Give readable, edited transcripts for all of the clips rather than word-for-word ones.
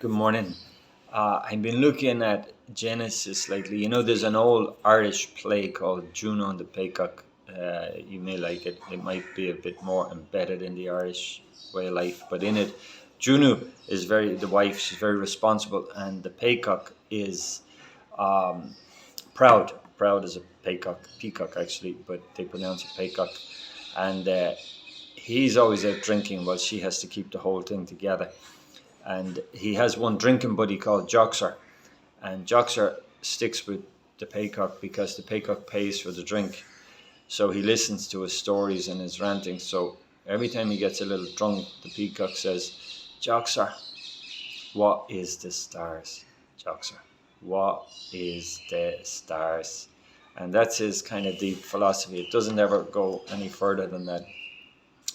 Good morning. I've been looking at Genesis lately. There's an old Irish play called Juno and the Peacock. You may like it. It might be a bit more embedded in the Irish way of life, but in it, Juno is the wife. She's very responsible, and the peacock is proud. Proud as a peacock actually, but they pronounce it peacock. And he's always out drinking while she has to keep the whole thing together. And he has one drinking buddy called Jockser, and Jockser sticks with the peacock because the peacock pays for the drink. So he listens to his stories and his ranting. So every time he gets a little drunk, the peacock says, "Jockser, what is the stars? Jockser, what is the stars?" And that's his kind of deep philosophy. It doesn't ever go any further than that.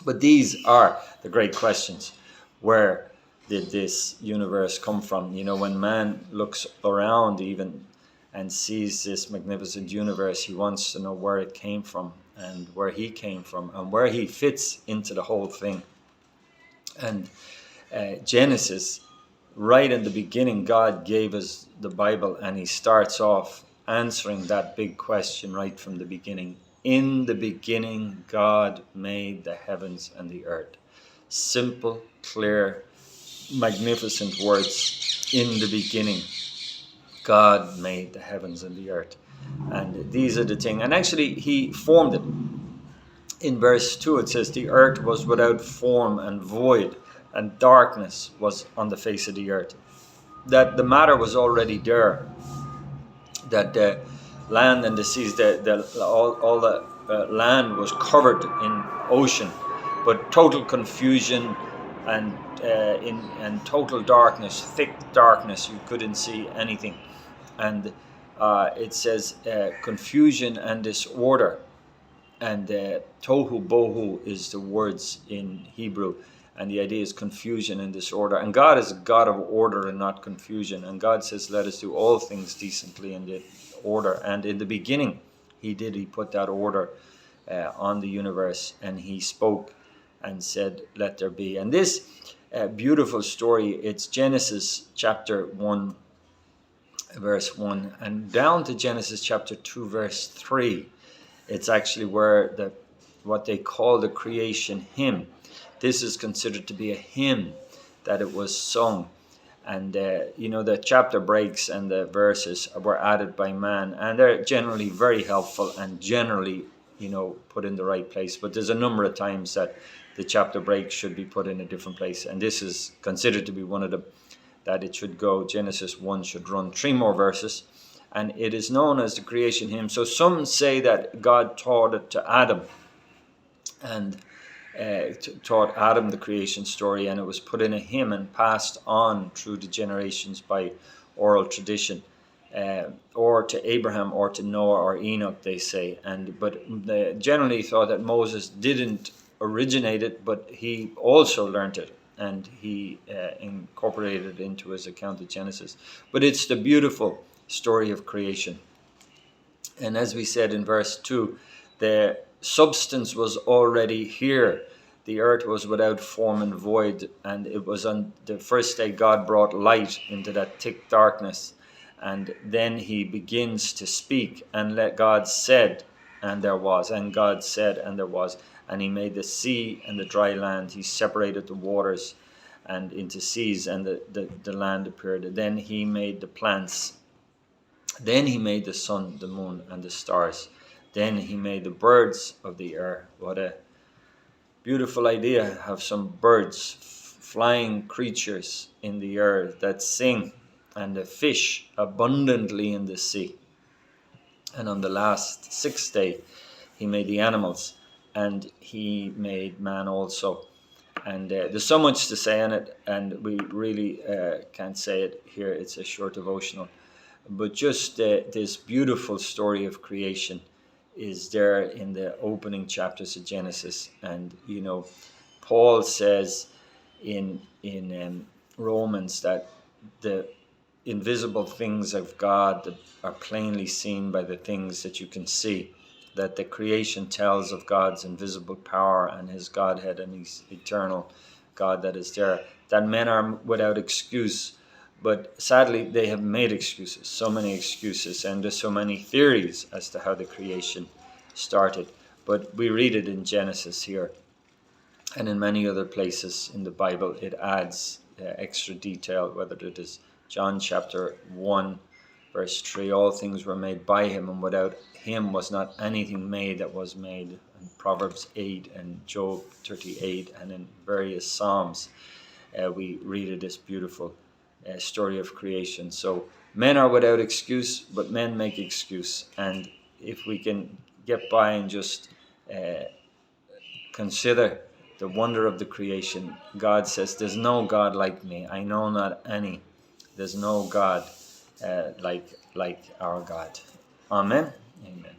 But these are the great questions. Where did this universe come from? When man looks around even and sees this magnificent universe, he wants to know where it came from and where he came from and where he fits into the whole thing. And Genesis, right in the beginning, God gave us the Bible, and he starts off answering that big question right from the beginning. In the beginning, God made the heavens and the earth. Simple, clear, magnificent words. In the beginning, God made the heavens and the earth. And these are the things. And actually, he formed it. In verse 2, it says, "The earth was without form and void, and darkness was on the face of the earth." That the matter was already there. That the land and the seas, all the land was covered in ocean, but total confusion and in total darkness, thick darkness. You couldn't see anything, and it says confusion and disorder. And tohu bohu is the words in Hebrew, and the idea is confusion and disorder. And God is a God of order and not confusion. And God says, "Let us do all things decently and in order." And in the beginning, He put that order on the universe, and He spoke and said, "Let there be." And this beautiful story, it's Genesis chapter 1, verse 1, and down to Genesis chapter 2, verse 3. It's actually where what they call the creation hymn. This is considered to be a hymn that it was sung. And, the chapter breaks and the verses were added by man. And they're generally very helpful and generally, put in the right place. But there's a number of times that the chapter break should be put in a different place. And this is considered to be one of them, that it should go. Genesis 1 should run 3 more verses. And it is known as the creation hymn. So some say that God taught it to Adam, and taught Adam the creation story, and it was put in a hymn and passed on through the generations by oral tradition, or to Abraham or to Noah or Enoch, they say. But they generally thought that Moses didn't originate it, but he also learned it, and he incorporated it into his account of Genesis. But it's the beautiful story of creation. And as we said in verse 2, the substance was already here. The earth was without form and void, and it was on the first day God brought light into that thick darkness. And then he begins to speak, and let God said, and there was, and God said, and there was. And he made the sea and the dry land. He separated the waters and into seas, and the land appeared. Then he made the plants. Then he made the sun, the moon, and the stars. Then he made the birds of the air. What a beautiful idea. Have some birds, flying creatures in the air that sing, and the fish abundantly in the sea. And on the last 6th day, he made the animals, and he made man also. And there's so much to say on it, and we really can't say it here. It's a short devotional. But just this beautiful story of creation is there in the opening chapters of Genesis. And, Paul says in Romans that the invisible things of God are plainly seen by the things that you can see, that the creation tells of God's invisible power and his Godhead and his eternal God that is there, that men are without excuse. But sadly, they have made excuses, so many excuses, and there's so many theories as to how the creation started. But we read it in Genesis here, and in many other places in the Bible. It adds extra detail, whether it is John chapter 1, verse 3, all things were made by him, and without him was not anything made that was made. And Proverbs 8 and Job 38, and in various Psalms, we read of this beautiful story of creation. So men are without excuse, but men make excuse. And if we can get by and just consider the wonder of the creation, God says, there's no God like me. I know not any. There's no God like our God. Amen. Amen.